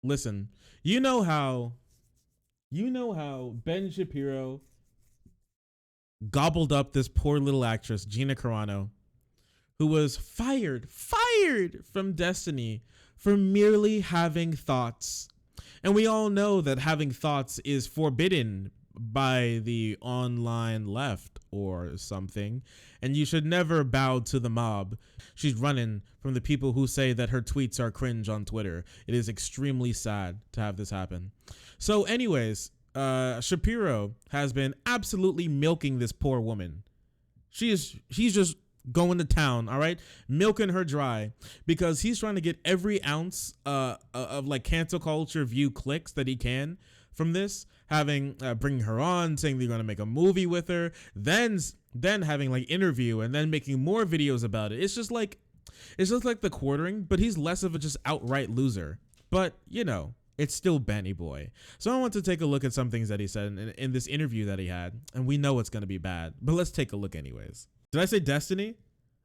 Listen, you know how Ben Shapiro gobbled up this poor little actress, Gina Carano, who was fired from Destiny for merely having thoughts. And we all know that having thoughts is forbidden by the online left or something, and you should never bow to the mob. She's running from the people who say that her tweets are cringe on Twitter. It is extremely sad to have this happen. So anyways, Shapiro has been absolutely milking this poor woman. He's just going to town, all right, milking her dry because he's trying to get every ounce of like cancel culture view clicks that he can from this, having bringing her on, saying they're going to make a movie with her, then having like interview and then making more videos about it. It's just like the quartering, but he's less of a just outright loser. But you know, it's still Benny Boy. So I want to take a look at some things that he said in this interview that he had, and we know it's going to be bad, but let's take a look anyways. Did I say Destiny?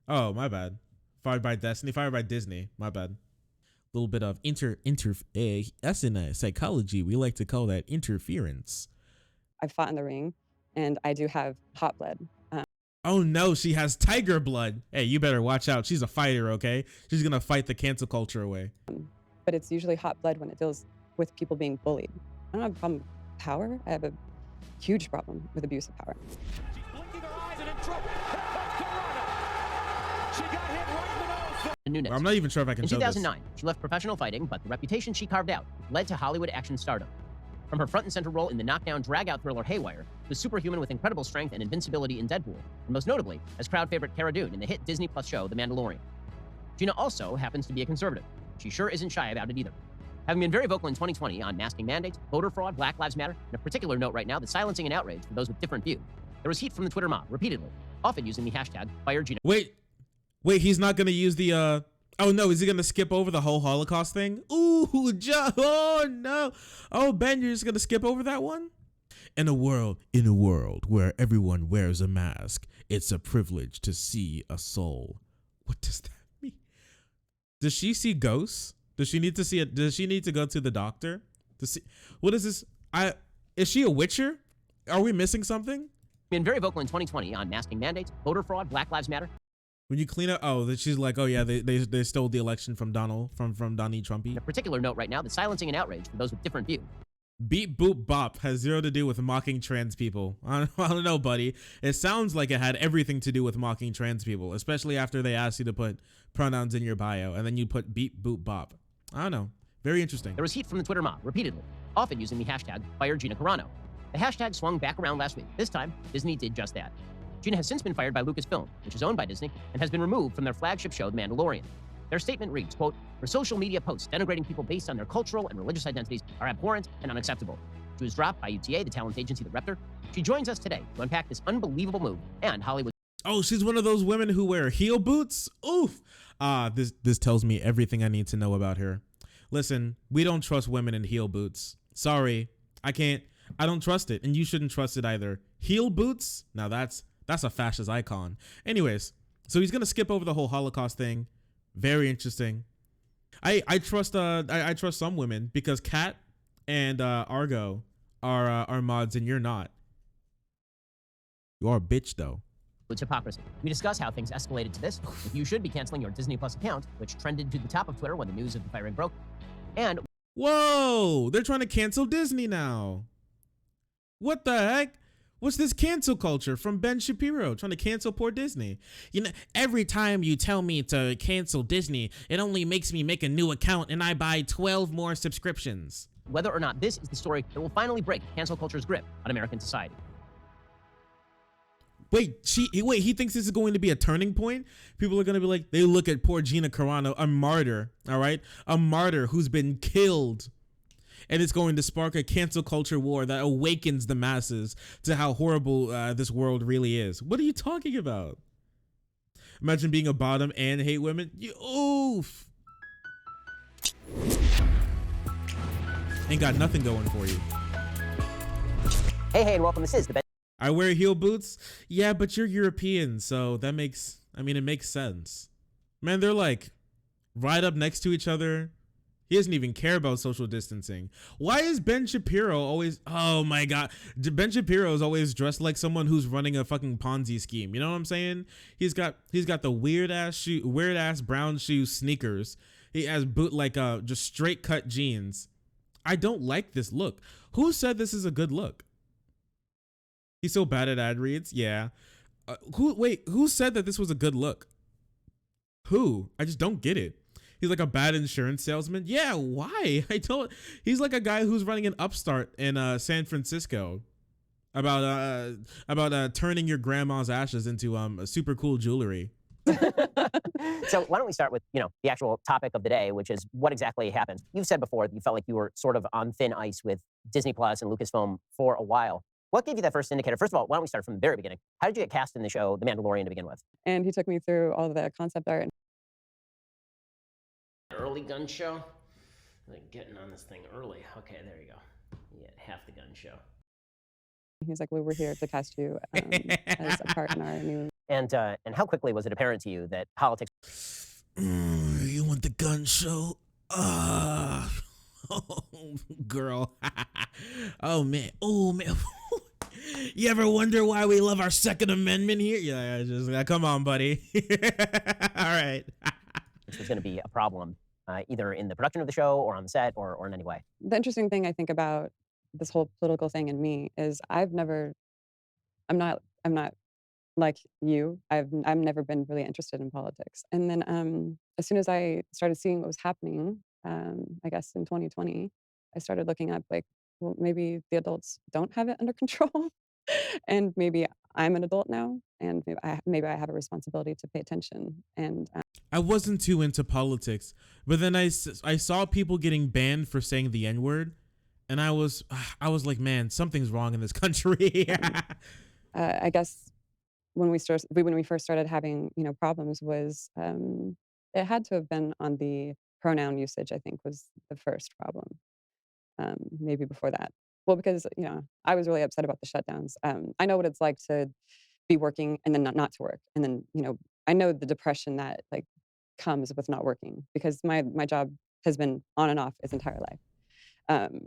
Oh, my bad. Fired by Destiny, fired by Disney. My bad. A little bit of that's in psychology. We like to call that interference. I've fought in the ring, and I do have hot blood. Oh no, she has tiger blood. Hey, you better watch out. She's a fighter, okay? She's gonna fight the cancel culture away. But it's usually hot blood when it deals with people being bullied. I don't have a problem with power. I have a huge problem with abuse of power. She's blinking her eyes and in trouble. She got hit right in the nose. I'm not even sure if I can show this. In 2009, she left professional fighting, but the reputation she carved out led to Hollywood action stardom. From her front and center role in the knockdown drag-out thriller Haywire, to superhuman with incredible strength and invincibility in Deadpool, and most notably as crowd favorite Cara Dune in the hit Disney Plus show The Mandalorian. Gina also happens to be a conservative. She sure isn't shy about it either. Having been very vocal in 2020 on masking mandates, voter fraud, Black Lives Matter, and a particular note right now, the silencing and outrage for those with different view, there was heat from the Twitter mob repeatedly, often using the hashtag #FireGina. Wait, he's not going to use the, oh no, is he going to skip over the whole Holocaust thing? Ooh, oh no. Oh, Ben, you're just going to skip over that one? In a world where everyone wears a mask, it's a privilege to see a soul. What does that mean? Does she see ghosts? Does she need to see it? Does she need to go to the doctor to see? What is this? Is she a witcher? Are we missing something? Been very vocal in 2020 on masking mandates, voter fraud, Black Lives Matter. When you clean up, that she's like, oh yeah, they stole the election from Donald Trumpy. A particular note right now, the silencing and outrage for those with different view. Beep boop bop has zero to do with mocking trans people. I don't know, buddy. It sounds like it had everything to do with mocking trans people, especially after they asked you to put pronouns in your bio and then you put beep boop bop. I don't know. Very interesting. There was heat from the Twitter mob repeatedly, often using the hashtag #FireGina Carano. The hashtag swung back around last week. This time, Disney did just that. Gina has since been fired by Lucasfilm, which is owned by Disney, and has been removed from their flagship show, The Mandalorian. Their statement reads, quote, "Her social media posts denigrating people based on their cultural and religious identities are abhorrent and unacceptable." She was dropped by UTA, the talent agency that repped her. She joins us today to unpack this unbelievable move and Hollywood. Oh, she's one of those women who wear heel boots? Oof. This tells me everything I need to know about her. Listen, we don't trust women in heel boots. Sorry, I don't trust it, and you shouldn't trust it either. Heel boots? Now that's a fascist icon. Anyways, so he's gonna skip over the whole Holocaust thing. Very interesting. I trust some women because Kat and Argo are mods and you're not. You are a bitch though. It's hypocrisy. We discuss how things escalated to this, if you should be canceling your Disney Plus account, which trended to the top of Twitter when the news of the firing broke, and whoa, they're trying to cancel Disney now. What the heck? What's this cancel culture from Ben Shapiro trying to cancel poor Disney? You know, every time you tell me to cancel Disney, it only makes me make a new account and I buy 12 more subscriptions. Whether or not this is the story that will finally break cancel culture's grip on American society. Wait, he thinks this is going to be a turning point? People are going to be like, they look at poor Gina Carano, a martyr, all right? A martyr who's been killed. And it's going to spark a cancel culture war that awakens the masses to how horrible this world really is. What are you talking about? Imagine being a bottom and hate women. Oof. Ain't got nothing going for you. Hey, and welcome. This is the Ben. I wear heel boots. Yeah, but you're European, so that makes, it makes sense. Man, they're like right up next to each other. He doesn't even care about social distancing. Why is Ben Shapiro always, oh my God, Ben Shapiro is always dressed like someone who's running a fucking Ponzi scheme. You know what I'm saying? He's got the weird ass brown shoe sneakers. He has just straight cut jeans. I don't like this look. Who said this is a good look? He's so bad at ad reads. Yeah. Who said that this was a good look? Who? I just don't get it. He's like a bad insurance salesman. Yeah, why? He's like a guy who's running an upstart in San Francisco about turning your grandma's ashes into super cool jewelry. So why don't we start with, the actual topic of the day, which is what exactly happened. You've said before that you felt like you were sort of on thin ice with Disney Plus and Lucasfilm for a while. What gave you that first indicator? First of all, why don't we start from the very beginning? How did you get cast in the show The Mandalorian to begin with? And he took me through all the concept art. Early gun show? Like getting on this thing early. Okay, there you go. You get half the gun show. He's like, well, we're here to cast you as a part in our new. And how quickly was it apparent to you that politics? You want the gun show? Oh, girl. Oh man. You ever wonder why we love our Second Amendment here? Yeah, just come on, buddy. All right. This was going to be a problem, either in the production of the show or on the set or in any way. The interesting thing I think about this whole political thing in me is I'm not like you. I've never been really interested in politics. And then as soon as I started seeing what was happening, I guess in 2020, I started looking up like, well, maybe the adults don't have it under control. And maybe I'm an adult now, and maybe I have a responsibility to pay attention. And I wasn't too into politics, but then I saw people getting banned for saying the N-word, and I was like, man, something's wrong in this country. I guess when we first started having problems was it had to have been on the pronoun usage. I think was the first problem. Maybe before that. Well, because I was really upset about the shutdowns. I know what it's like to be working and then not to work, and then I know the depression that like comes with not working, because my job has been on and off its entire life.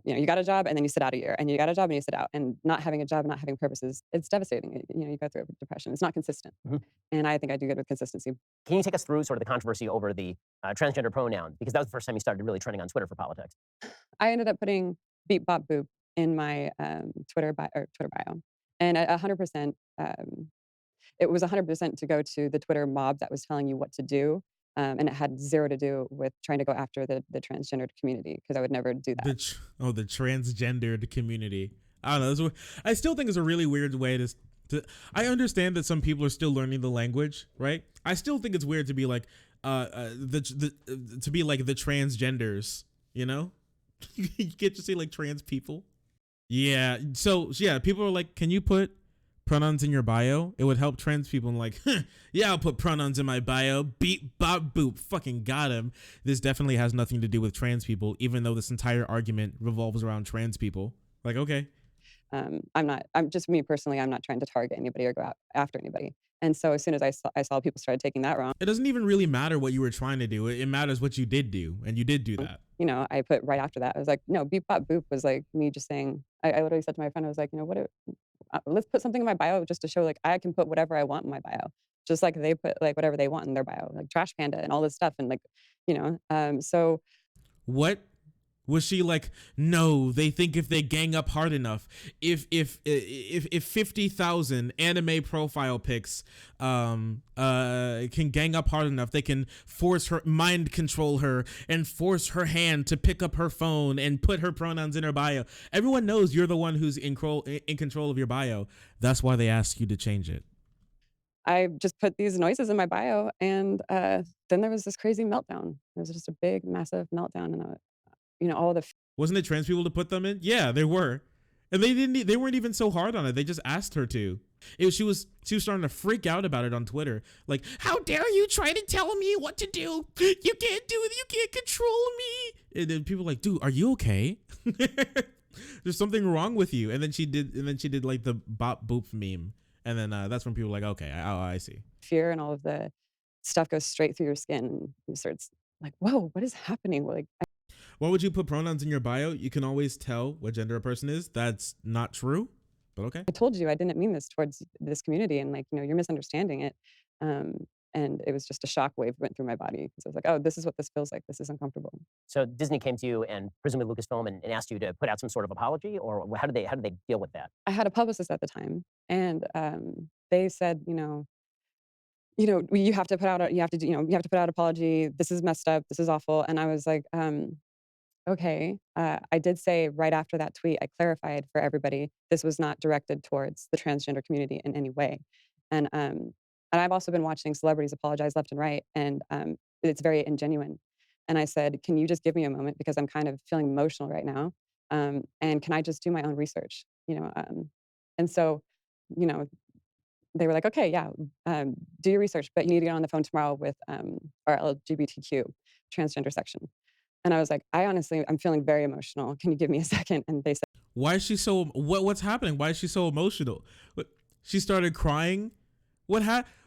You got a job and then you sit out a year, and you got a job and you sit out, and not having a job, not having purposes, it's devastating. You go through depression. It's not consistent. Mm-hmm. And I think I do good with consistency. Can you take us through sort of the controversy over the transgender pronoun? Because that was the first time you started really trending on Twitter for politics. I ended up putting beep bop boop in my Twitter bio, and 100%, it was 100% to go to the Twitter mob that was telling you what to do. And it had zero to do with trying to go after the transgendered community, because I would never do that. The transgendered community. I don't know. I still think it's a really weird way to. I understand that some people are still learning the language, right? I still think it's weird to be like to be like the transgenders. You can't just say like trans people. Yeah. So yeah, people are like, can you put pronouns in your bio? It would help trans people. And like, yeah, I'll put pronouns in my bio. Beep, bop, boop. Fucking got him. This definitely has nothing to do with trans people, even though this entire argument revolves around trans people. Like, okay. I'm just me personally. I'm not trying to target anybody or go after anybody. And so as soon as I saw people started taking that wrong. It doesn't even really matter what you were trying to do. It matters what you did do. And you did do that. I put right after that. I was like, no, beep, bop, boop was like me just saying, I literally said to my friend, I was like, let's put something in my bio just to show like I can put whatever I want in my bio, just like they put like whatever they want in their bio, like Trash Panda and all this stuff. And like, so. What? Was she like, no, they think if they gang up hard enough, if 50,000 anime profile pics can gang up hard enough, they can mind control her and force her hand to pick up her phone and put her pronouns in her bio. Everyone knows you're the one who's in control of your bio. That's why they ask you to change it. I just put these noises in my bio, and then there was this crazy meltdown. It was just a big, massive meltdown, and all the. Wasn't it trans people to put them in? Yeah, they were, and they weren't even so hard on it. They just asked her to. She was starting to freak out about it on Twitter. Like, how dare you try to tell me what to do? You can't do it. You can't control me. And then people were like, dude, are you okay? There's something wrong with you. And then she did like the bop boop meme. And then that's when people were like, okay, I see. Fear and all of the stuff goes straight through your skin, and it starts like, whoa, what is happening? Like. Why would you put pronouns in your bio? You can always tell what gender a person is. That's not true, but okay. I told you I didn't mean this towards this community, and like, you're misunderstanding it. Um, and it was just a shock wave went through my body because I was like, oh, this is what this feels like. This is uncomfortable. So Disney came to you and presumably Lucasfilm and asked you to put out some sort of apology, or how did they deal with that? I had a publicist at the time, and they said, you have to put out a, you have to do, you have to put out apology. This is messed up. This is awful. And I was like, okay. I did say right after that tweet, I clarified for everybody this was not directed towards the transgender community in any way. And I've also been watching celebrities apologize left and right, and it's very ingenuine. And I said, can you just give me a moment because I'm kind of feeling emotional right now, and can I just do my own research? And so, you know, they were like, okay, yeah, do your research, but you need to get on the phone tomorrow with our LGBTQ transgender section. And I was like, I'm feeling very emotional. Can you give me a second? And they said, Why is she so what's happening? Why is she so emotional? She started crying?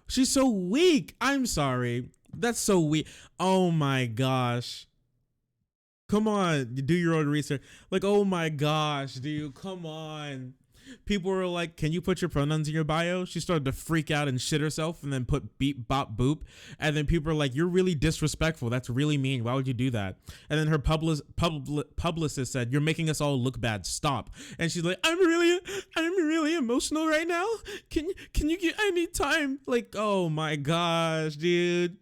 She's so weak. I'm sorry. That's so weak. Oh my gosh. Come on, do your own research. Like, oh my gosh, dude, come on. People were like, can you put your pronouns in your bio? She started to freak out and shit herself and then put beep, bop, boop. And then people are like, you're really disrespectful. That's really mean. Why would you do that? And then her publicist said, you're making us all look bad. Stop. And she's like, I'm really emotional right now. Can you get, I need time. Like, oh my gosh, dude.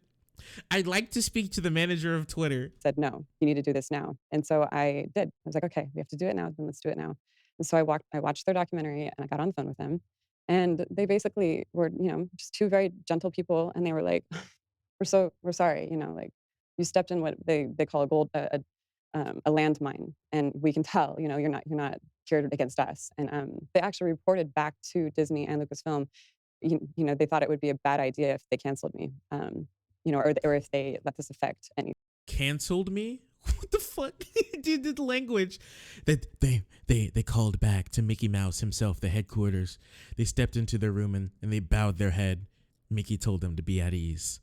I'd like to speak to the manager of Twitter. said, no, you need to do this now. And so I did. I was like, okay, we have to do it now. Then let's do it now. And so I watched their documentary and I got on the phone with them. And they basically were, just two very gentle people. And they were like, we're sorry, like you stepped in what they call a landmine. And we can tell, you're not here against us. And they actually reported back to Disney and Lucasfilm, they thought it would be a bad idea if they canceled me. Or if they let this affect any. Canceled me? What the fuck? Dude, the language. That they called back to Mickey Mouse himself, the headquarters. They stepped into their room and they bowed their head. Mickey told them to be at ease.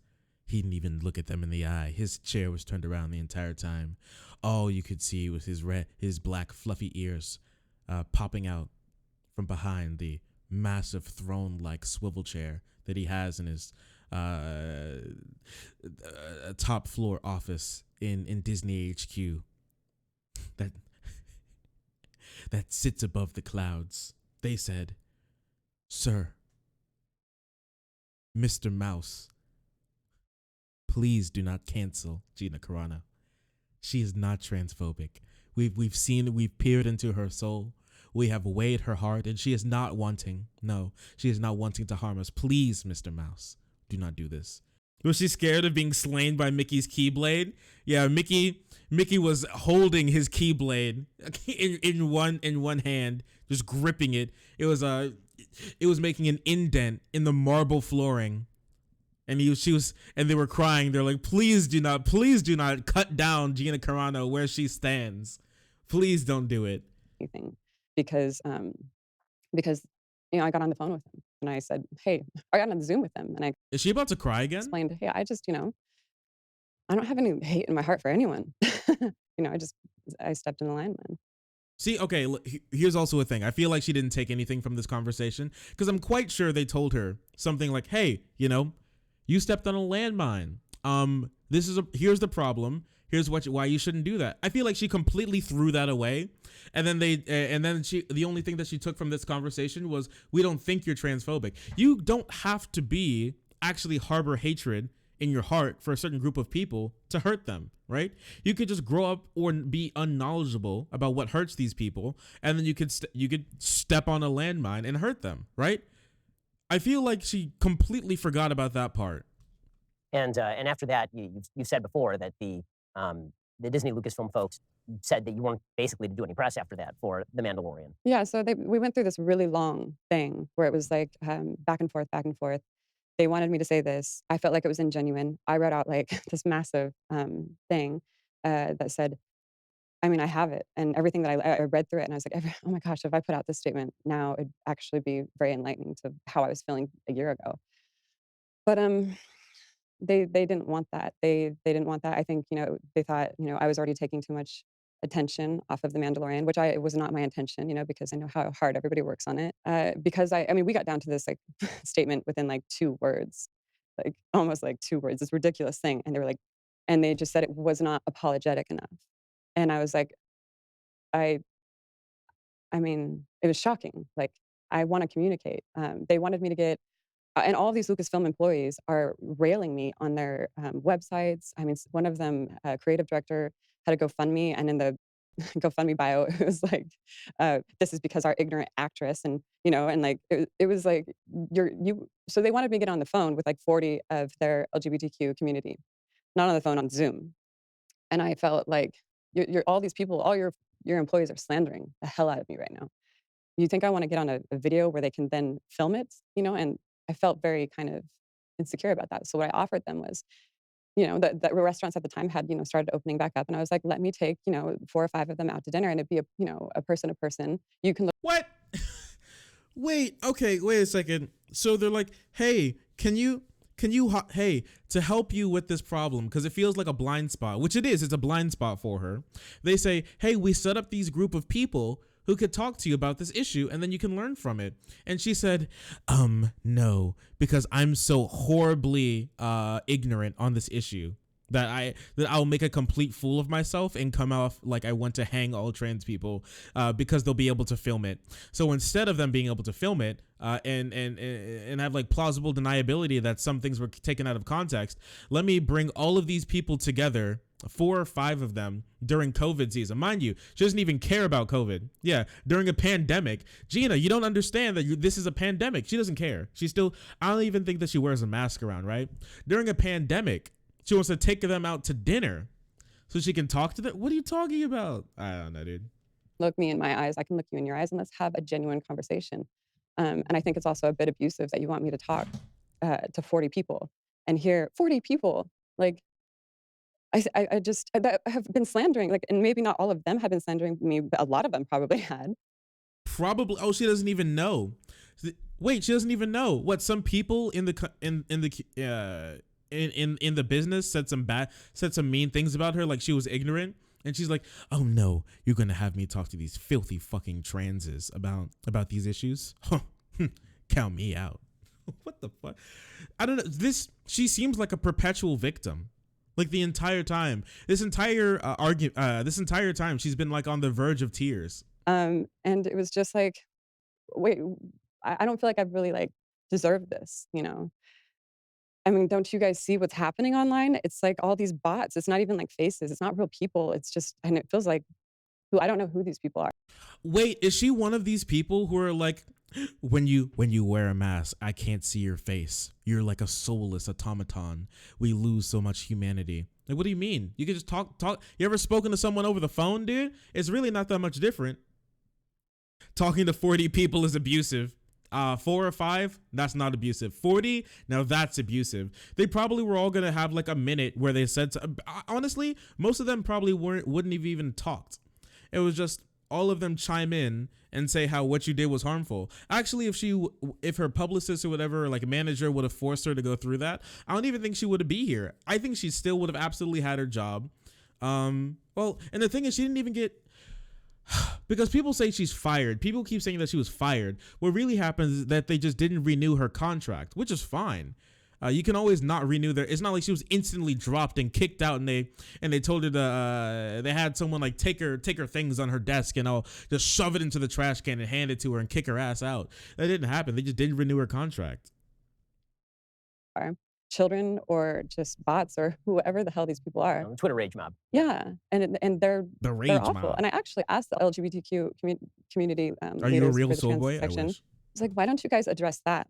He didn't even look at them in the eye. His chair was turned around the entire time. All you could see was his black fluffy ears popping out from behind the massive throne-like swivel chair that he has in his top floor office in Disney HQ that sits above the clouds. They said, "Sir, Mr. Mouse, please do not cancel Gina Carano. She is not transphobic. We've peered into her soul. We have weighed her heart, and she is not wanting to harm us. Please, Mr. Mouse, do not do this." Was she scared of being slain by Mickey's Keyblade? Yeah, Mickey was holding his Keyblade in one hand, just gripping it. It was making an indent in the marble flooring. And they were crying. They're like, please do not cut down Gina Carano where she stands. Please don't do it. Anything, because I got on the phone with him and I said, hey, I got on the Zoom with him and I Is she about to cry again? explained, hey, I just, I don't have any hate in my heart for anyone. I stepped in the line, man. See, okay, here's also a thing. I feel like she didn't take anything from this conversation because I'm quite sure they told her something like, hey, you stepped on a landmine. Here's the problem. Here's why you shouldn't do that. I feel like she completely threw that away. And then the only thing that she took from this conversation was, we don't think you're transphobic. You don't have to actually harbor hatred in your heart for a certain group of people to hurt them, right? You could just grow up or be unknowledgeable about what hurts these people, and then you could step on a landmine and hurt them, right? I feel like she completely forgot about that part. And after that, you've said before that the Disney Lucasfilm folks said that you weren't basically to do any press after that for The Mandalorian. Yeah, so we went through this really long thing where it was like back and forth, back and forth. They wanted me to say this. I felt like it was ingenuine. I wrote out like this massive thing that said, I have it, and everything that I read through it, and I was like, oh my gosh, if I put out this statement now, it'd actually be very enlightening to how I was feeling a year ago. But they didn't want that. They didn't want that. I think they thought I was already taking too much attention off of The Mandalorian, which I it was not my intention, because I know how hard everybody works on it. Because I mean, we got down to this like statement within like 2 words, like almost like 2 words, this ridiculous thing. And they were like, and they just said it was not apologetic enough. And I was like, I, I mean, it was shocking. Like, I want to communicate. They wanted me to get and all of these Lucasfilm employees are railing me on their websites. I mean, one of them, creative director, had a GoFundMe, and in the GoFundMe bio, it was like, "This is because our ignorant actress," and and like it was like you. So they wanted me to get on the phone with like 40 of their LGBTQ community, not on the phone, on Zoom, and I felt like you're all these people, all your employees are slandering the hell out of me right now. You think I wanna get on a video where they can then film it, and I felt very kind of insecure about that. So what I offered them was, the restaurants at the time had, started opening back up, and I was like, "Let me take, 4 or 5 of them out to dinner, and it'd be a person to person. You can look." What? Wait, okay, wait a second. So they're like, hey, hey, to help you with this problem, because it feels like a blind spot, which it is, it's a blind spot for her. They say, hey, we set up these group of people who could talk to you about this issue, and then you can learn from it. And she said, no, because I'm so horribly ignorant on this issue that I'll make a complete fool of myself and come off like I want to hang all trans people because they'll be able to film it. So instead of them being able to film it and have like plausible deniability that some things were taken out of context, let me bring all of these people together, 4 or 5 of them, during COVID season. Mind you, she doesn't even care about COVID. Yeah, during a pandemic. Gina, you don't understand that this is a pandemic. She doesn't care. She still, I don't even think that she wears a mask around, right? During a pandemic, she wants to take them out to dinner so she can talk to them. What are you talking about? I don't know, dude. Look me in my eyes. I can look you in your eyes, and let's have a genuine conversation. And I think it's also a bit abusive that you want me to talk to 40 people and hear 40 people. Like, I just that have been slandering, like, and maybe not all of them have been slandering me, but a lot of them probably had. Probably. Oh, she doesn't even know. Wait, she doesn't even know. What, some people in the business said some mean things about her, like she was ignorant, and she's like, oh no, you're gonna have me talk to these filthy fucking transes about these issues? Count me out. What the fuck? I don't know. She seems like a perpetual victim. Like the entire time, this entire time, she's been like on the verge of tears. And it was just like, wait, I don't feel like I've really like deserved this, I mean, don't you guys see what's happening online? It's like all these bots. It's not even like faces. It's not real people. It's just, and it feels like I don't know who these people are. Wait, is she one of these people who are like, when you wear a mask, I can't see your face. You're like a soulless automaton. We lose so much humanity. Like, what do you mean? You can just talk. You ever spoken to someone over the phone, dude? It's really not that much different. Talking to 40 people is abusive. 4 or 5, that's not abusive. 40, now that's abusive. They probably were all gonna have like a minute where they said, honestly, most of them probably wouldn't have even talked. It was just all of them chime in and say how what you did was harmful. Actually, if her publicist or whatever, like a manager, would have forced her to go through that, I don't even think she would be here. I think she still would have absolutely had her job. Well, and the thing is, she didn't even get, because people say she's fired. People keep saying that she was fired. What really happens is that they just didn't renew her contract, which is fine. You can always not renew it's not like she was instantly dropped and kicked out, and they told her to they had someone like take her things on her desk and I'll just shove it into the trash can and hand it to her and kick her ass out. That didn't happen. They just didn't renew her contract. Children or just bots or whoever the hell these people are. Twitter rage mob. Yeah, and they're awful. Mob. And I actually asked the LGBTQ community Are you a real for the soul trans boy? section. It's like, why don't you guys address that?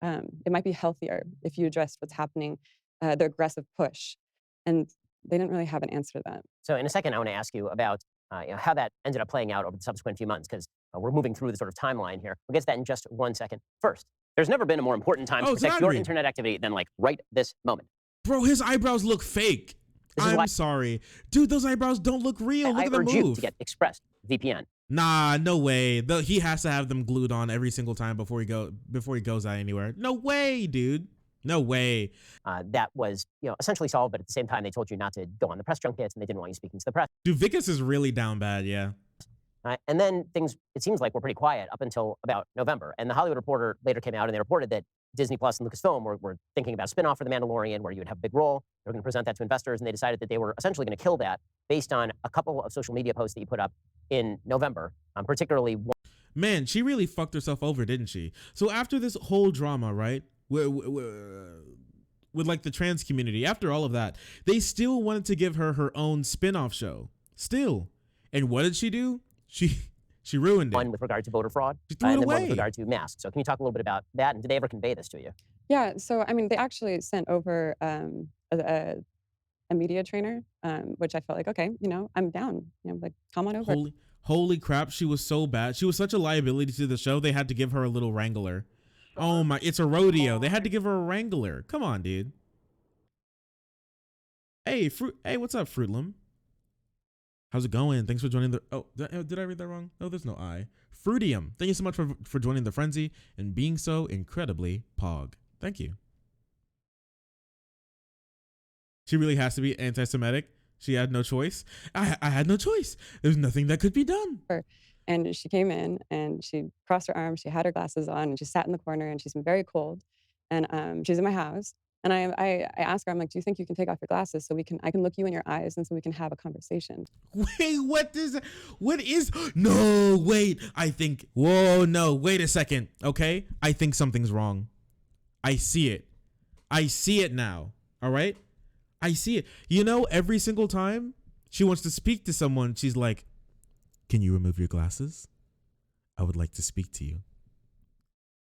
It might be healthier if you address what's happening, the aggressive push. And they didn't really have an answer to that. So in a second, I want to ask you about how that ended up playing out over the subsequent few months, because we're moving through the sort of timeline here. We'll get to that in just 1 second. First, there's never been a more important time to protect your internet activity than like right this moment. Bro, his eyebrows look fake. I'm sorry. Dude, those eyebrows don't look real. Look at the move. I urge you to get Express VPN. Nah, no way. He has to have them glued on every single time before he goes out anywhere. No way, dude. No way. that was, essentially solved, but at the same time, they told you not to go on the press junkets and they didn't want you speaking to the press. Dude, Vicus is really down bad, yeah. And then things, it seems like, were pretty quiet up until about November. And the Hollywood Reporter later came out and they reported that Disney Plus and Lucasfilm were thinking about a spinoff for The Mandalorian where you would have a big role. They were going to present that to investors, and they decided that they were essentially going to kill that based on a couple of social media posts that you put up in November, particularly one. Man, she really fucked herself over, didn't she? So after this whole drama, right, with like the trans community, after all of that, they still wanted to give her her own spin-off show. Still. And what did she do? She ruined it. One with regard to voter fraud, She threw it and then one away. with regard to masks. So can you talk a little bit about that? And did they ever convey this to you? Yeah, so I mean, they actually sent over a media trainer, which I felt like, okay, I'm down. Like, come on over. Holy crap, she was so bad. She was such a liability to the show. They had to give her a little wrangler. Oh my, it's a rodeo. They had to give her a wrangler. Come on, dude. Hey, what's up, Fruitlum? How's it going? Thanks for joining the... Oh, did I read that wrong? No, there's no I. Fruitium, thank you so much for joining the frenzy and being so incredibly pog. Thank you. She really has to be anti-Semitic. She had no choice. I had no choice. There's nothing that could be done. And she came in and she crossed her arms. She had her glasses on and she sat in the corner and she's been very cold. And she's in my house. And I asked her, I'm like, do you think you can take off your glasses so I can look you in your eyes and so we can have a conversation? Wait, no, wait, no, wait a second, okay? I think something's wrong. I see it now, all right? I see it. Every single time she wants to speak to someone, she's like, can you remove your glasses? I would like to speak to you.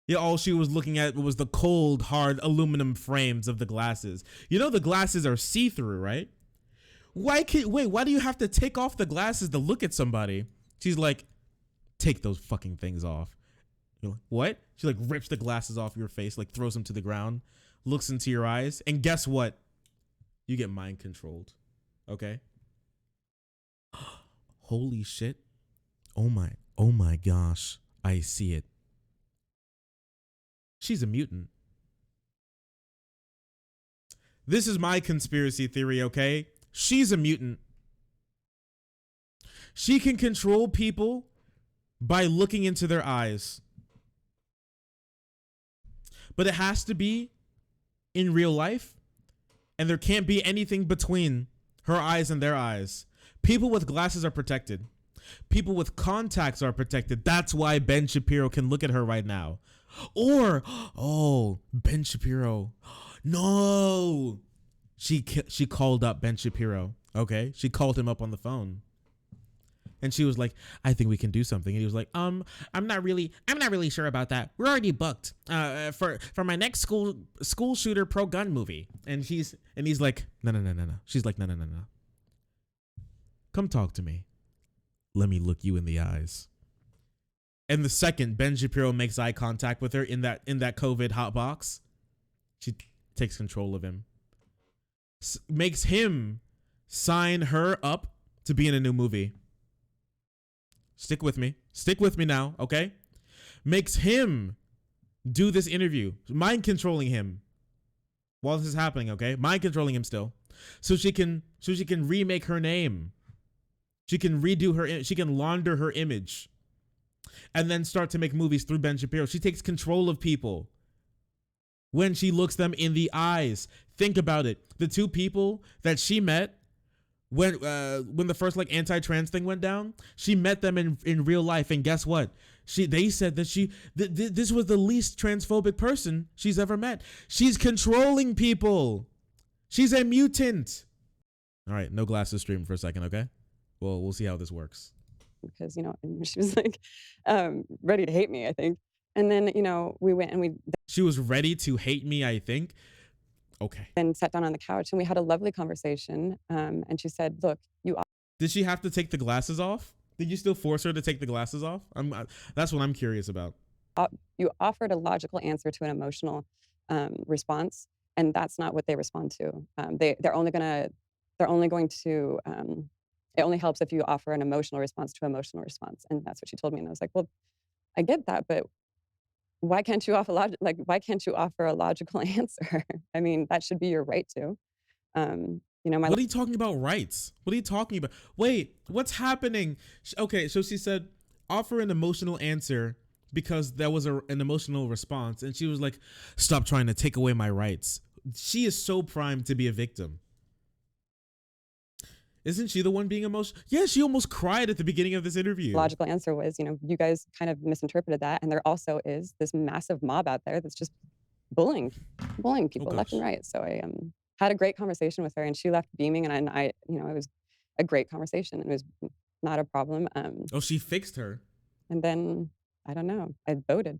Yeah, all she was looking at was the cold, hard aluminum frames of the glasses. The glasses are see-through, right? Why do you have to take off the glasses to look at somebody? She's like, take those fucking things off. You're like, what? She like rips the glasses off your face, like throws them to the ground, looks into your eyes, and guess what? You get mind controlled. Okay? Holy shit. Oh my gosh. I see it. She's a mutant. This is my conspiracy theory, okay? She's a mutant. She can control people by looking into their eyes. But it has to be in real life, and there can't be anything between her eyes and their eyes. People with glasses are protected. People with contacts are protected. That's why Ben Shapiro can look at her right now. Or, Ben Shapiro. No. She called up Ben Shapiro, okay? She called him up on the phone. And she was like, I think we can do something. And he was like, I'm not really sure about that. We're already booked for my next school shooter pro gun movie. And he's like, no. She's like, no. Come talk to me. Let me look you in the eyes. And the second Ben Shapiro makes eye contact with her in that COVID hot box, she takes control of him. Makes him sign her up to be in a new movie. Stick with me now, okay? Makes him do this interview, mind controlling him while this is happening, okay? Mind controlling him still. So she can remake her name. She can she can launder her image. And then start to make movies through Ben Shapiro. She takes control of people when she looks them in the eyes. Think about it. The two people that she met when the first like anti-trans thing went down, she met them in real life, and guess what? They said that this was the least transphobic person she's ever met. She's controlling people. She's a mutant. All right, no glasses stream for a second, okay? Well, we'll see how this works. Because, and she was like ready to hate me, I think. And then, we went and she was ready to hate me, I think. Okay. Then sat down on the couch and we had a lovely conversation. And she said, look, did she have to take the glasses off? Did you still force her to take the glasses off? That's what I'm curious about. You offered a logical answer to an emotional response, and that's not what they respond to. They're only going to it only helps if you offer an emotional response to emotional response. And that's what she told me. And I was like, well, I get that, but why can't you offer why can't you offer a logical answer? I mean, that should be your right to. My What are you talking about rights? What are you talking about? Wait, what's happening? Okay, so she said, offer an emotional answer because that was an emotional response. And she was like, stop trying to take away my rights. She is so primed to be a victim. Isn't she the one being emotional? Yeah, she almost cried at the beginning of this interview. logical answer was, you guys kind of misinterpreted that, and there also is this massive mob out there that's just bullying people left and gosh. right. So I had a great conversation with her, and she left beaming, and I it was a great conversation. It was not a problem. Oh, she fixed her. And then I don't know, I voted.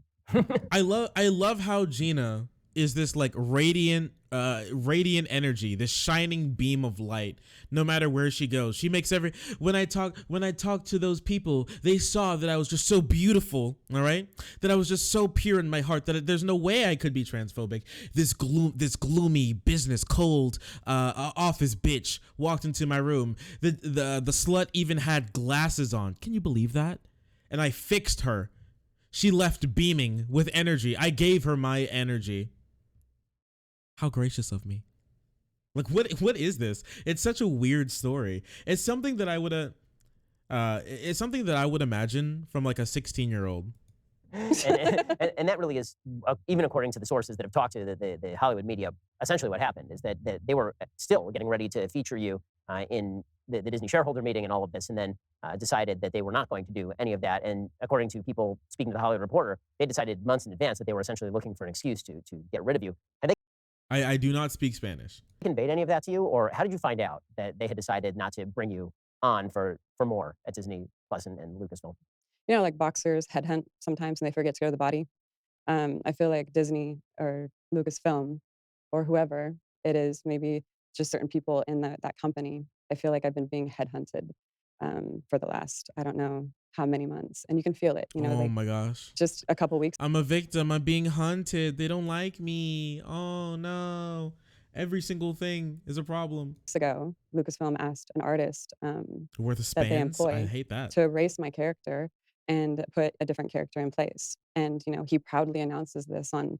I love how Gina is this like radiant energy, this shining beam of light. No matter where she goes, she makes when I talk to those people, they saw that I was just so beautiful, all right? That I was just so pure in my heart that there's no way I could be transphobic. This gloomy business cold office bitch walked into my room. The slut even had glasses on. Can you believe that? And I fixed her. She left beaming with energy. I gave her my energy. How gracious of me. Like, what is this? It's such a weird story. It's something that I would imagine from like a 16-year-old. And that really is, even according to the sources that have talked to the Hollywood media, essentially what happened is that they were still getting ready to feature you in the Disney shareholder meeting and all of this, and then decided that they were not going to do any of that. And according to people speaking to the Hollywood Reporter, they decided months in advance that they were essentially looking for an excuse to get rid of you. And they I do not speak Spanish. conveyed any of that to you, or how did you find out that they had decided not to bring you on for more at Disney Plus and Lucasfilm? Like boxers headhunt sometimes and they forget to go to the body. I feel like Disney or Lucasfilm or whoever it is, maybe just certain people in that company, I feel like I've been being headhunted for the last, I don't know how many months. And you can feel it, Oh like my gosh. just a couple weeks I'm a victim. I'm being hunted. They don't like me. Oh no. Every single thing is a problem. ago, Lucasfilm asked an artist Worth of that they spans. I employ hate that. to erase my character and put a different character in place. And, he proudly announces this on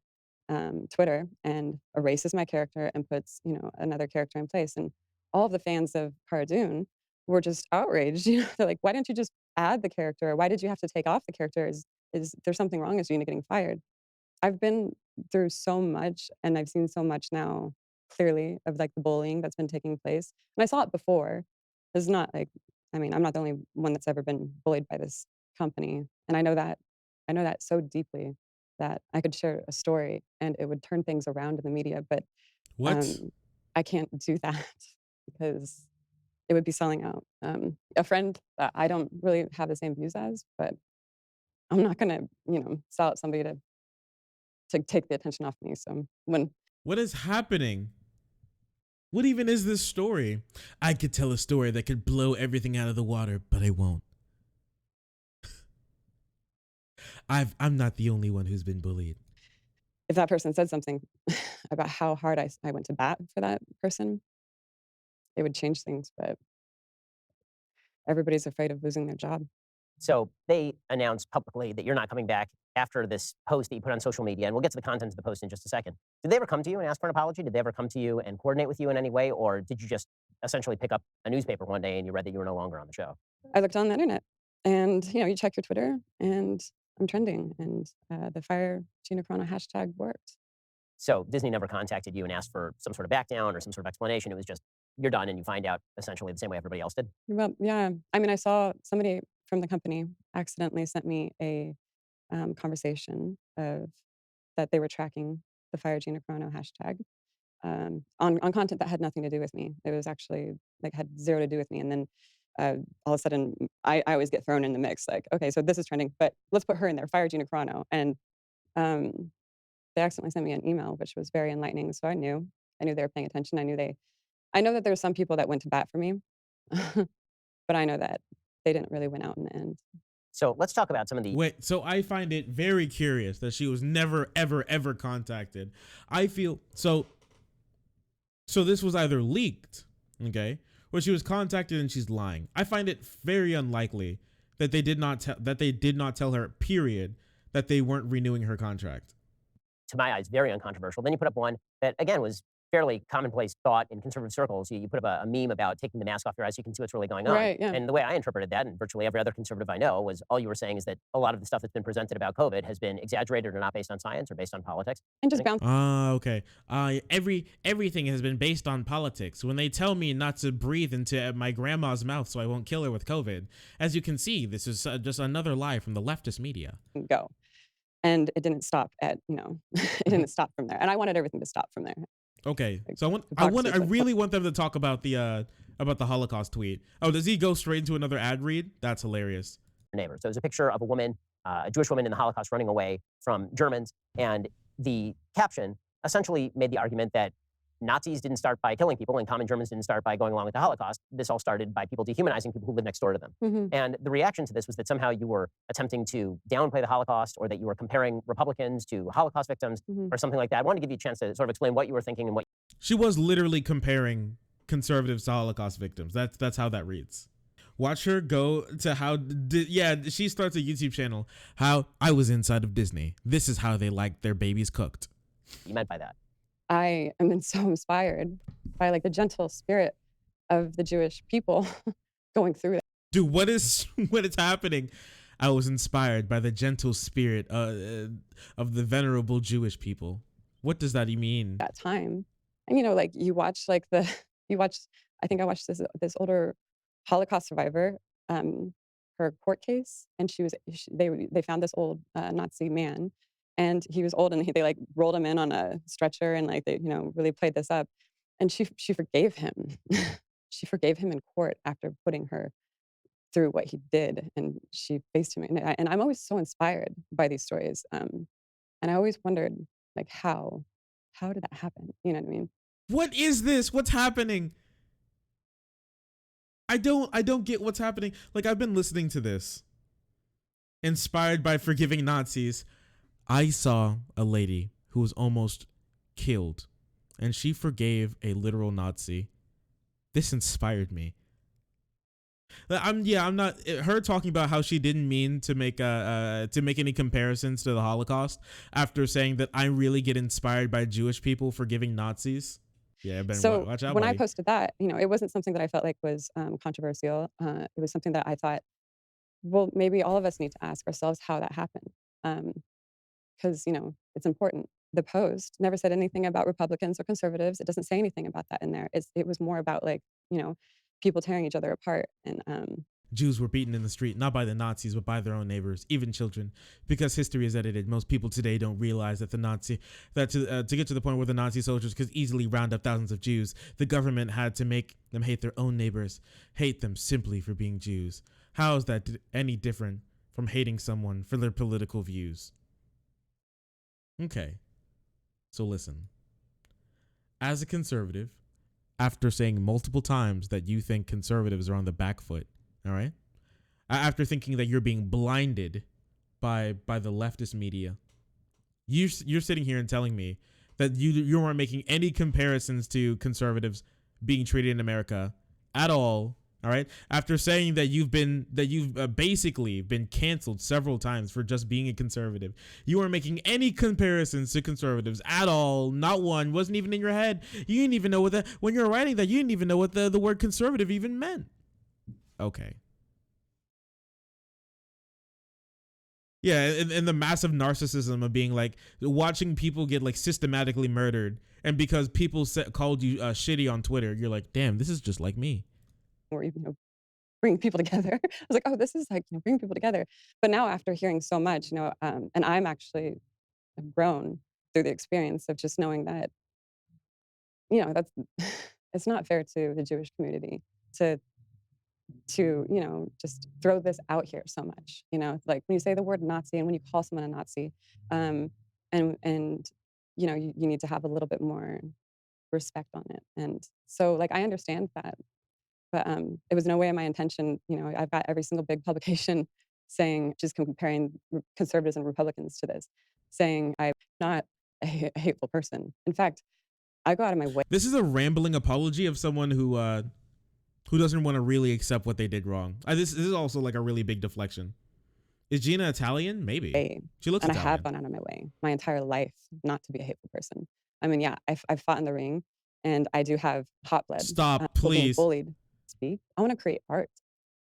Twitter and erases my character and puts, another character in place. And all of the fans of Cara Dune were just outraged. They're like, why didn't you just add the character? Why did you have to take off the character? Is there something wrong? Is Gina getting fired? I've been through so much and I've seen so much now clearly of like the bullying that's been taking place. And I saw it before. It's not like, I'm not the only one that's ever been bullied by this company. And I know that so deeply that I could share a story and it would turn things around in the media, but What? I can't do that because it would be selling out. A friend that I don't really have the same views as, but I'm not gonna, sell out somebody to take the attention off me. So What is happening? What even is this story? I could tell a story that could blow everything out of the water, but I won't. I'm not the only one who's been bullied. if that person said something about how hard I went to bat for that person, it would change things. But everybody's afraid of losing their job. So they announced publicly that you're not coming back after this post that you put on social media, and we'll get to the content of the post in just a second. Did they ever come to you and ask for an apology? Did they ever come to you and coordinate with you in any way, or did you just essentially pick up a newspaper one day and you read that you were no longer on the show? I looked on the internet, and you check your Twitter, and I'm trending, and the Fire Gina Carano hashtag worked. So Disney never contacted you and asked for some sort of back down or some sort of explanation. It was just you're done, and you find out essentially the same way everybody else did. Well, yeah. I saw somebody from the company accidentally sent me a conversation of that they were tracking the Fire Gina Carano hashtag on content that had nothing to do with me. It was actually like had zero to do with me. And then all of a sudden, I always get thrown in the mix. Like, okay, so this is trending, but let's put her in there, Fire Gina Carano. And they accidentally sent me an email, which was very enlightening. So I knew they were paying attention. I know that there's some people that went to bat for me, but I know that they didn't really win out in the end. So let's talk about some of the. Wait, so I find it very curious that she was never, ever, ever contacted. I feel so this was either leaked, okay, or she was contacted and she's lying. I find it very unlikely that they did not tell her, period, that they weren't renewing her contract. To my eyes, very uncontroversial. Then you put up one that, again, was fairly commonplace thought in conservative circles. You put up a meme about taking the mask off your eyes so you can see what's really going on. Right, yeah. And the way I interpreted that, and virtually every other conservative I know, was all you were saying is that a lot of the stuff that's been presented about COVID has been exaggerated or not based on science or based on politics. And just bounce. Okay. Everything has been based on politics. When they tell me not to breathe into my grandma's mouth so I won't kill her with COVID, as you can see, this is just another lie from the leftist media. Go. And it didn't stop at, it didn't stop from there. And I wanted everything to stop from there. Okay, so I really want them to talk about the Holocaust tweet. Oh, does he go straight into another ad read? That's hilarious. Neighbor. So it was a picture of a woman, a Jewish woman in the Holocaust running away from Germans, and the caption essentially made the argument that Nazis didn't start by killing people and common Germans didn't start by going along with the Holocaust. This all started by people dehumanizing people who lived next door to them. Mm-hmm. And the reaction to this was that somehow you were attempting to downplay the Holocaust, or that you were comparing Republicans to Holocaust victims, or something like that. I wanted to give you a chance to sort of explain what you were thinking and what. She was literally comparing conservatives to Holocaust victims. That's how that reads. Watch her go to she starts a YouTube channel. How I was inside of Disney. This is how they like their babies cooked. You meant by that. I am so inspired by like the gentle spirit of the Jewish people going through that. Dude, what is happening? I was inspired by the gentle spirit of the venerable Jewish people. What does that mean? That time. And like I think I watched this older Holocaust survivor, her court case, and they found this old Nazi man. And he was old, and they like rolled him in on a stretcher, and like they really played this up. And she forgave him. She forgave him in court after putting her through what he did, and she faced him. And I'm always so inspired by these stories. And I always wondered, like, how did that happen? You know what I mean? What is this? What's happening? I don't get what's happening. Like, I've been listening to this, inspired by forgiving Nazis. I saw a lady who was almost killed, and she forgave a literal Nazi. This inspired me. I'm not her talking about how she didn't mean to make any comparisons to the Holocaust after saying that I really get inspired by Jewish people forgiving Nazis. Yeah, Ben, so watch out, when buddy. I posted that, it wasn't something that I felt like was controversial. It was something that I thought, well, maybe all of us need to ask ourselves how that happened. Because it's important. The post never said anything about Republicans or conservatives. It doesn't say anything about that in there. It was more about like people tearing each other apart. And Jews were beaten in the street, not by the Nazis, but by their own neighbors, even children. Because history is edited, most people today don't realize that to get to the point where the Nazi soldiers could easily round up thousands of Jews, the government had to make them hate their own neighbors, hate them simply for being Jews. How is that any different from hating someone for their political views? Okay, so listen. As a conservative, after saying multiple times that you think conservatives are on the back foot, all right? After thinking that you're being blinded by the leftist media, you're sitting here and telling me that you weren't making any comparisons to conservatives being treated in America at all. All right. After saying that you've basically been canceled several times for just being a conservative, you weren't making any comparisons to conservatives at all. Not one. Wasn't even in your head. You didn't even know when you were writing that, you didn't even know what the word conservative even meant. Okay. Yeah, and the massive narcissism of being like watching people get like systematically murdered, and because people called you shitty on Twitter, you're like, damn, this is just like me. or bring people together. I was like, oh, this is like bring people together. But now after hearing so much, and I'm actually have grown through the experience of just knowing that, that's it's not fair to the Jewish community to just throw this out here so much. Like when you say the word Nazi and when you call someone a Nazi, and you need to have a little bit more respect on it. And so like I understand that. But it was no way my intention. I've got every single big publication saying, just comparing conservatives and Republicans to this, saying I'm not a hateful person. In fact, I go out of my way. This is a rambling apology of someone who doesn't want to really accept what they did wrong. This is also like a really big deflection. Is Gina Italian? Maybe. She looks and I have Italian. gone out of my way my entire life not to be a hateful person. I mean, yeah, I've fought in the ring, and I do have hot blood. Stop, People being please. bullied. Speak. I want to create art.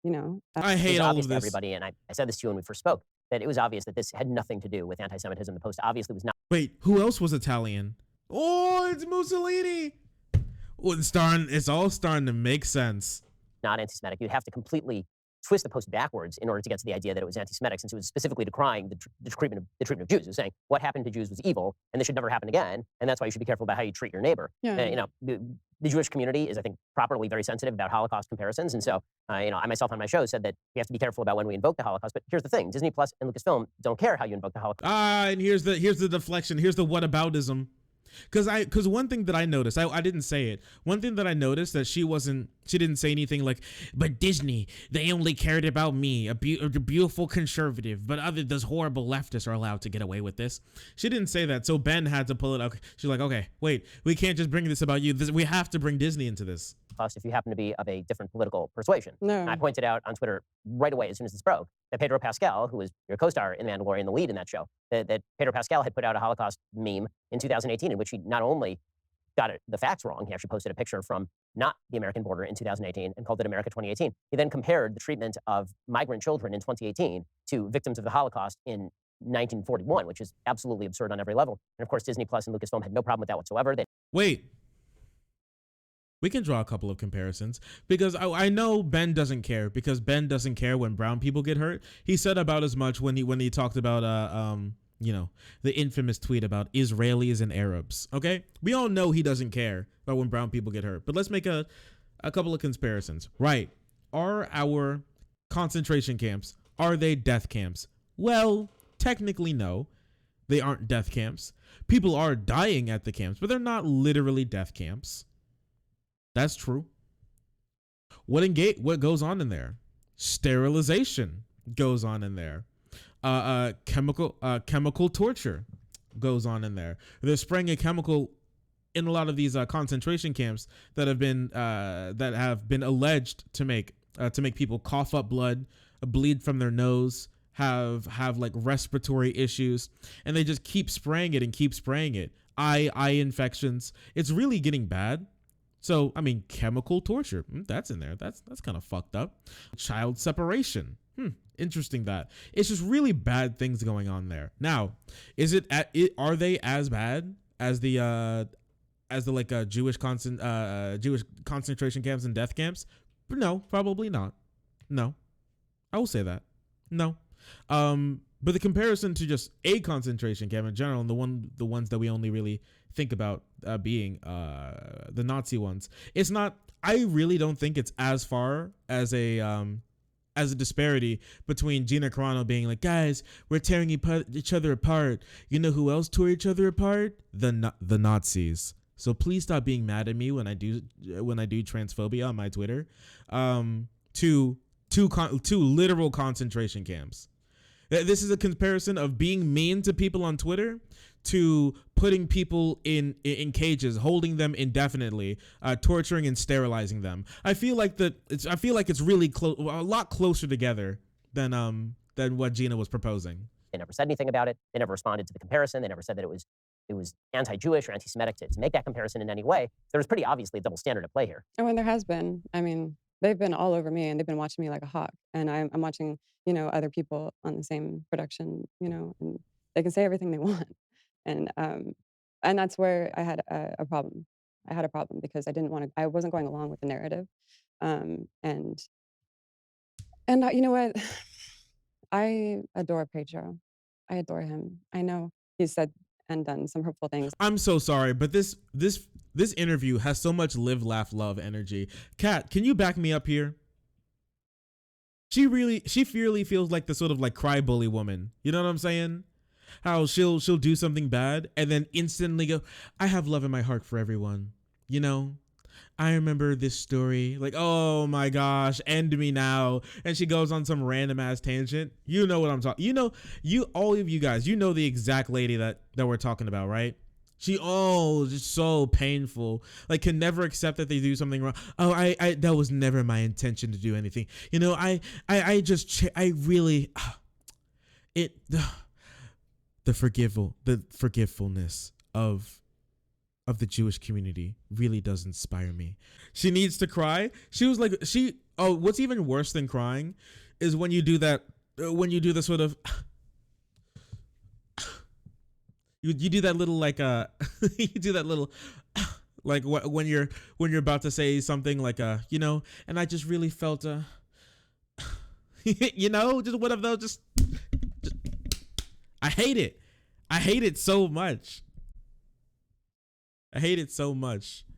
You know, I It was hate all obvious of to this. everybody, and I said this to you when we first spoke, that it was obvious that this had nothing to do with anti-Semitism. The post obviously was not Wait, who else was Italian? Oh, it's Mussolini. Well, it's all starting to make sense. anti-Semitic. You'd have to completely twist the post backwards in order to get to the idea that it was anti-Semitic, since it was specifically decrying the treatment of Jews. It was saying what happened to Jews was evil, and this should never happen again, and that's why you should be careful about how you treat your neighbor. Yeah. You know, the Jewish community is, I think, properly very sensitive about Holocaust comparisons, and so, you know, I myself on my show said that we have to be careful about when we invoke the Holocaust. But here's the thing: Disney Plus and Lucasfilm don't care how you invoke the Holocaust. And here's the deflection. Here's the whataboutism. Because one thing that I noticed, I didn't say it. One thing that I noticed that she didn't say anything like, but Disney, they only cared about me, a beautiful conservative, but those horrible leftists are allowed to get away with this. She didn't say that, so Ben had to pull it out. She's like, okay, wait, we can't just bring this about you. We have to bring Disney into this. If you happen to be of a different political persuasion. No. And I pointed out on Twitter right away as soon as this broke that Pedro Pascal, who was your co-star in The Mandalorian, the lead in that show, that Pedro Pascal had put out a Holocaust meme in 2018 in which he not only got the facts wrong, he actually posted a picture from not the American border in 2018 and called it America 2018. He then compared the treatment of migrant children in 2018 to victims of the Holocaust in 1941, which is absolutely absurd on every level. And of course, Disney Plus and Lucasfilm had no problem with that whatsoever. Wait. We can draw a couple of comparisons because I know Ben doesn't care, because Ben doesn't care when brown people get hurt. He said about as much when he talked about you know, the infamous tweet about Israelis and Arabs. Okay, we all know he doesn't care about when brown people get hurt. But let's make a couple of comparisons. Right? Are our concentration camps, are they death camps? Well, technically no, they aren't death camps. People are dying at the camps, but they're not literally death camps. That's true. What goes on in there? Sterilization goes on in there. Chemical torture goes on in there. They're spraying a chemical in a lot of these concentration camps that have been alleged to make people cough up blood, bleed from their nose, have like respiratory issues, and they just keep spraying it and keep spraying it. Eye infections. It's really getting bad. So, I mean, chemical torture, that's in there. That's kind of fucked up. Child separation. Interesting that. It's just really bad things going on there. Now, are they as bad as the Jewish concentration camps and death camps? No, probably not. No. I will say that. No. But the comparison to just a concentration camp in general, and the ones that we only really think about being the Nazi ones, it's not. I really don't think it's as far as a disparity between Gina Carano being like, guys, we're tearing each other apart. You know who else tore each other apart? The Nazis. So please stop being mad at me when I do transphobia on my Twitter. To literal concentration camps. This is a comparison of being mean to people on Twitter to putting people in cages, holding them indefinitely, torturing and sterilizing them. I feel like it's really a lot closer together than what Gina was proposing. They never said anything about it. They never responded to the comparison. They never said that it was anti-Jewish or anti-Semitic to make that comparison in any way. There was pretty obviously a double standard at play here. And when there has been, I mean, they've been all over me, and they've been watching me like a hawk. And I'm watching, you know, other people on the same production, you know, and they can say everything they want. And that's where I had a problem. I had a problem because I wasn't going along with the narrative. And you know what? I adore Pedro. I adore him. I know he's said and done some hurtful things. I'm so sorry, but this interview has so much live, laugh, love energy. Kat, can you back me up here? She really feels like the sort of like cry bully woman. You know what I'm saying? How she'll do something bad and then instantly go, I have love in my heart for everyone. You know, I remember this story. Like, oh my gosh, end me now. And she goes on some random ass tangent. You know what I'm talking. You know, all of you guys, you know the exact lady that we're talking about, right? She just so painful. Like, can never accept that they do something wrong. Oh, I that was never my intention to do anything. You know, I really it the forgivefulness of the Jewish community really does inspire me. She needs to cry. She was like, what's even worse than crying is when you do that, when you do the sort of, you do that little like, you do that little, like when you're about to say something like, and I just really felt, just one of those, just I hate it. I hate it so much. I hate it so much.